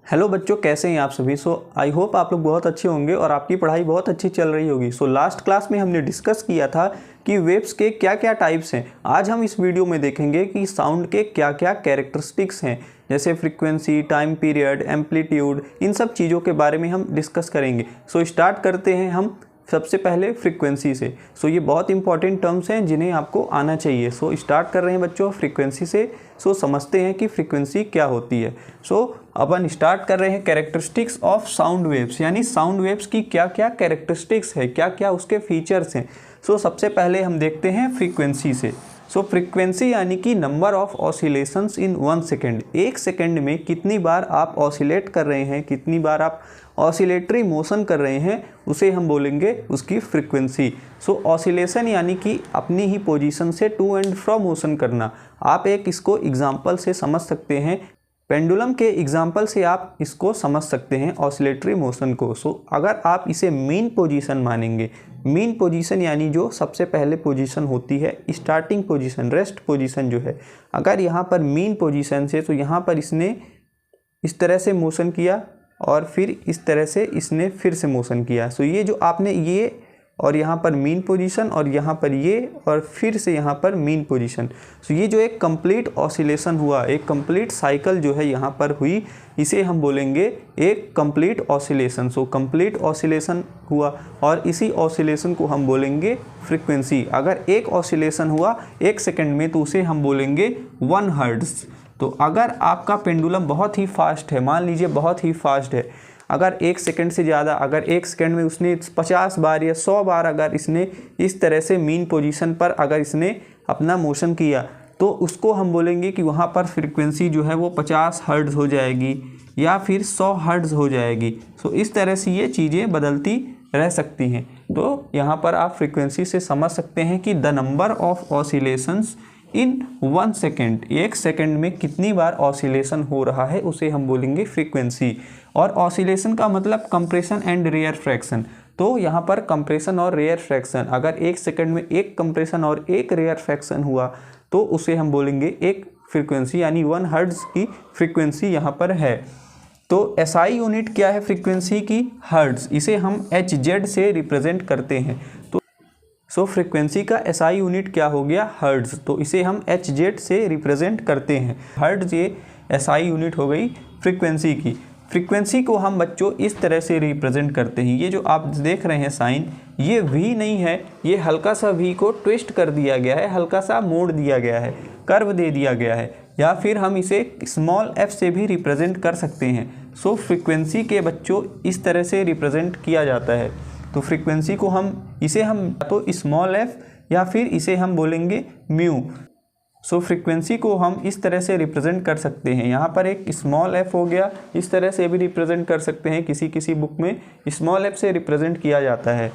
Hello बच्चों, कैसे हैं आप सभी। आई होप आप लोग बहुत अच्छे होंगे और आपकी पढ़ाई बहुत अच्छी चल रही होगी। लास्ट क्लास में हमने डिस्कस किया था कि वेव्स के क्या क्या टाइप्स हैं। आज हम इस वीडियो में देखेंगे कि साउंड के क्या क्या कैरेक्टरिस्टिक्स हैं, जैसे फ्रीक्वेंसी, टाइम पीरियड, एम्पलीट्यूड, इन सब चीज़ों के बारे में हम डिस्कस करेंगे। स्टार्ट करते हैं हम सबसे पहले फ्रीक्वेंसी से। ये बहुत इंपॉर्टेंट टर्म्स हैं जिन्हें आपको आना चाहिए। स्टार्ट कर रहे हैं बच्चों फ्रीक्वेंसी से। समझते हैं कि फ्रीक्वेंसी क्या होती है। अपन स्टार्ट कर रहे हैं कैरेक्टरिस्टिक्स ऑफ साउंड वेव्स, यानी साउंड वेव्स की क्या क्या कैरेक्टरिस्टिक्स है, क्या क्या उसके फीचर्स हैं। सबसे पहले हम देखते हैं फ्रीक्वेंसी से। फ्रीक्वेंसी यानी कि number of oscillations in 1 second. 1 second में कितनी बार आप ऑसिलेट कर रहे हैं, कितनी बार आप ऑसिलेटरी मोशन कर रहे हैं, उसे हम बोलेंगे उसकी फ्रीक्वेंसी। ऑसिलेशन यानी कि अपनी ही पोजीशन से टू एंड फ्रो मोशन करना। आप एक इसको एग्जांपल से समझ सकते हैं, पेंडुलम के एग्जाम्पल से आप इसको समझ सकते हैं ऑसिलेटरी मोशन को। अगर आप इसे मीन पोजीशन मानेंगे, मीन पोजीशन यानी जो सबसे पहले पोजीशन होती है, स्टार्टिंग पोजीशन, रेस्ट पोजीशन जो है, अगर यहाँ पर मीन पोजीशन से तो यहाँ पर इसने इस तरह से मोशन किया और फिर इस तरह से इसने फिर से मोशन किया। ये जो आपने ये और यहाँ पर मीन पोजीशन और यहाँ पर ये और फिर से यहाँ पर मीन पोजीशन, ये जो एक कंप्लीट ऑसिलेशन हुआ, एक कंप्लीट साइकिल जो है यहाँ पर हुई, इसे हम बोलेंगे एक कंप्लीट ऑसिलेशन। कंप्लीट ऑसिलेशन हुआ और इसी ऑसिलेशन को हम बोलेंगे फ्रीक्वेंसी। अगर एक ऑसिलेशन हुआ 1 सेकेंड में तो उसे हम बोलेंगे 1 हर्ट्ज। तो अगर आपका पेंडुलम बहुत ही फास्ट है, मान लीजिए बहुत ही फास्ट है, अगर 1 सेकेंड से ज़्यादा, अगर 1 सेकेंड में उसने 50 बार या 100 बार अगर इसने इस तरह से मीन पोजीशन पर अगर इसने अपना मोशन किया, तो उसको हम बोलेंगे कि वहाँ पर फ्रीक्वेंसी जो है वो 50 हर्ट्ज हो जाएगी या फिर 100 हर्ट्ज हो जाएगी। इस तरह से ये चीज़ें बदलती रह सकती हैं। तो यहाँ पर आप फ्रीक्वेंसी से समझ सकते हैं कि the number of oscillations in 1 second, 1 second में कितनी बार ऑसिलेशन हो रहा है, उसे हम बोलेंगे फ्रीक्वेंसी। और ऑसिलेशन का मतलब कंप्रेशन एंड रेयर फ्रैक्शन। तो यहाँ पर कंप्रेशन और रेयर फ्रैक्शन, अगर 1 सेकेंड में एक कंप्रेशन और एक रेयर फ्रैक्शन हुआ तो उसे हम बोलेंगे एक फ्रीक्वेंसी, यानी 1 हर्ट्ज की फ्रीक्वेंसी यहाँ पर है। तो एसआई यूनिट क्या है फ्रीक्वेंसी की? हर्ट्ज। इसे हम HZ से रिप्रेजेंट करते हैं। फ्रीक्वेंसी का एसआई यूनिट क्या हो गया? हर्ट्ज। तो इसे हम HZ से रिप्रेजेंट करते हैं। हर्ट्ज ये एसआई यूनिट हो गई फ्रीक्वेंसी की। फ्रीक्वेंसी को हम बच्चों इस तरह से रिप्रेजेंट करते हैं। ये जो आप देख रहे हैं साइन, ये V नहीं है, ये हल्का सा V को ट्विस्ट कर दिया गया है, हल्का सा मोड़ दिया गया है, कर्व दे दिया गया है, या फिर हम इसे स्मॉल f से भी रिप्रेजेंट कर सकते हैं। फ्रीक्वेंसी के बच्चों इस तरह से रिप्रेजेंट किया जाता है। तो फ्रीक्वेंसी को इसे हम तो स्मॉल f या फिर इसे हम बोलेंगे म्यू। फ्रीक्वेंसी को हम इस तरह से रिप्रेजेंट कर सकते हैं। यहाँ पर एक स्मॉल f हो गया, इस तरह से भी रिप्रेजेंट कर सकते हैं, किसी किसी बुक में स्मॉल f से रिप्रेजेंट किया जाता है।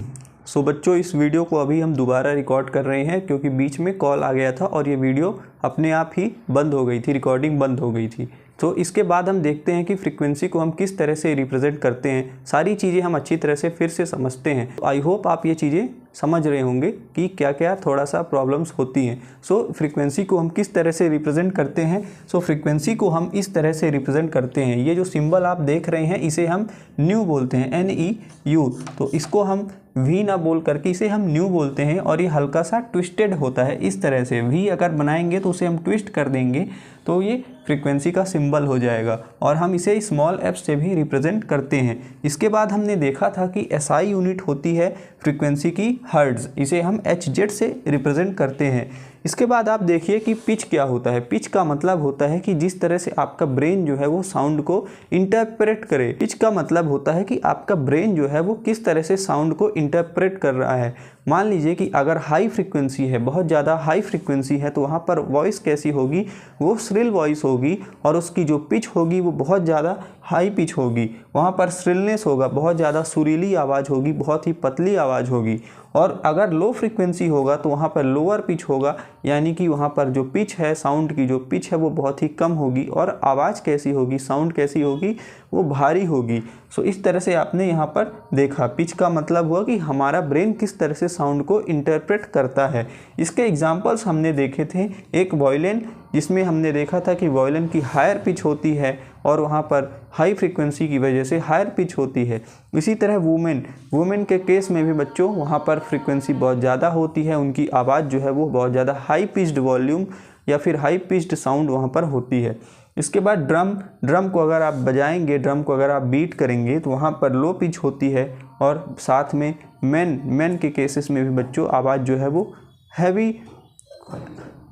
बच्चों इस वीडियो को अभी हम दोबारा रिकॉर्ड कर रहे हैं क्योंकि बीच में कॉल आ गया था और ये वीडियो अपने आप ही बंद हो गई थी, रिकॉर्डिंग बंद हो गई थी। इसके बाद हम देखते हैं कि फ्रीक्वेंसी को हम किस तरह से रिप्रेजेंट करते हैं। सारी चीज़ें हम अच्छी तरह से फिर से समझते हैं। आई होप आप ये चीज़ें समझ रहे होंगे कि क्या क्या थोड़ा सा प्रॉब्लम्स होती हैं। फ्रीक्वेंसी को हम किस तरह से रिप्रेजेंट करते हैं। फ्रीक्वेंसी को हम इस तरह से रिप्रेजेंट करते हैं। ये जो सिंबल आप देख रहे हैं इसे हम न्यू बोलते हैं, NEU। तो इसको हम V ना बोल करके इसे हम न्यू बोलते हैं और ये हल्का सा ट्विस्टेड होता है इस तरह से। V अगर बनाएंगे तो उसे हम ट्विस्ट कर देंगे तो ये फ्रीक्वेंसी का सिंबल हो जाएगा और हम इसे स्मॉल f से भी रिप्रेजेंट करते हैं। इसके बाद हमने देखा था कि SI यूनिट होती है फ्रीक्वेंसी की हर्ट्ज, इसे हम HZ से रिप्रेजेंट करते हैं। इसके बाद आप देखिए कि पिच क्या होता है। पिच का मतलब होता है कि जिस तरह से आपका ब्रेन जो है वो साउंड को इंटरप्रेट करे। पिच का मतलब होता है कि आपका ब्रेन जो है वो किस तरह से साउंड को इंटरप्रेट कर रहा है। मान लीजिए कि अगर हाई फ्रीक्वेंसी है, बहुत ज़्यादा हाई फ्रीक्वेंसी है, तो वहाँ पर वॉइस कैसी होगी? वो श्रिल वॉइस होगी और उसकी जो पिच होगी वो बहुत ज़्यादा हाई पिच होगी। वहाँ पर श्रिलनेस होगा, बहुत ज़्यादा सुरीली आवाज़ होगी, बहुत ही पतली आवाज़ होगी। और अगर लो फ्रीक्वेंसी होगा तो वहाँ पर लोअर पिच होगा, यानी कि वहाँ पर जो पिच है, साउंड की जो पिच है वो बहुत ही कम होगी और आवाज़ कैसी होगी, साउंड कैसी होगी, वो भारी होगी। इस तरह से आपने यहाँ पर देखा, पिच का मतलब हुआ कि हमारा ब्रेन किस तरह से साउंड को इंटरप्रेट करता है। इसके एग्जांपल्स हमने देखे थे। एक वायलिन, जिसमें हमने देखा था कि वायलिन की हायर पिच होती है और वहाँ पर हाई फ्रीक्वेंसी की वजह से हायर पिच होती है। इसी तरह वुमेन के केस में भी बच्चों वहाँ पर फ्रीक्वेंसी बहुत ज़्यादा होती है, उनकी आवाज़ जो है वो बहुत ज़्यादा हाई पिच्ड वॉल्यूम या फिर हाई पिच्ड साउंड वहाँ पर होती है। इसके बाद ड्रम को अगर आप बजाएंगे, ड्रम को अगर आप बीट करेंगे तो वहाँ पर लो पिच होती है और साथ में मेन के केसेस में भी बच्चों आवाज़ जो है वो हैवी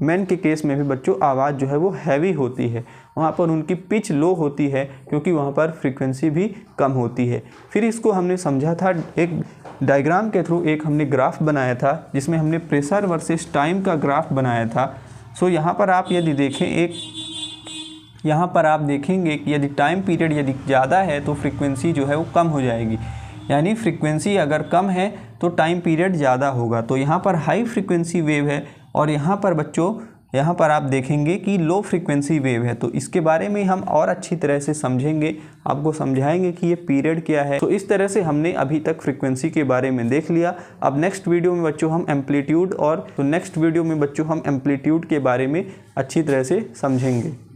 मेन के केस में भी बच्चों आवाज़ जो है वो हैवी होती है, वहाँ पर उनकी पिच लो होती है क्योंकि वहाँ पर फ्रीक्वेंसी भी कम होती है। फिर इसको हमने समझा था एक डायग्राम के थ्रू, एक हमने ग्राफ बनाया था जिसमें हमने प्रेशर वर्सेस टाइम का ग्राफ बनाया था। सो यहाँ पर आप यदि देखें यहाँ पर आप देखेंगे कि यदि टाइम पीरियड यदि ज़्यादा है तो फ्रीक्वेंसी जो है वो कम हो जाएगी, यानी फ्रीक्वेंसी अगर कम है तो टाइम पीरियड ज़्यादा होगा। तो यहाँ पर हाई फ्रीक्वेंसी वेव है और यहाँ पर बच्चों यहाँ पर आप देखेंगे कि लो फ्रीक्वेंसी वेव है। तो इसके बारे में हम और अच्छी तरह से समझेंगे, आपको समझाएंगे कि ये पीरियड क्या है। तो इस तरह से हमने अभी तक फ्रीक्वेंसी के बारे में देख लिया। अब नेक्स्ट वीडियो में बच्चों हम एम्पलीट्यूड के बारे में अच्छी तरह से समझेंगे।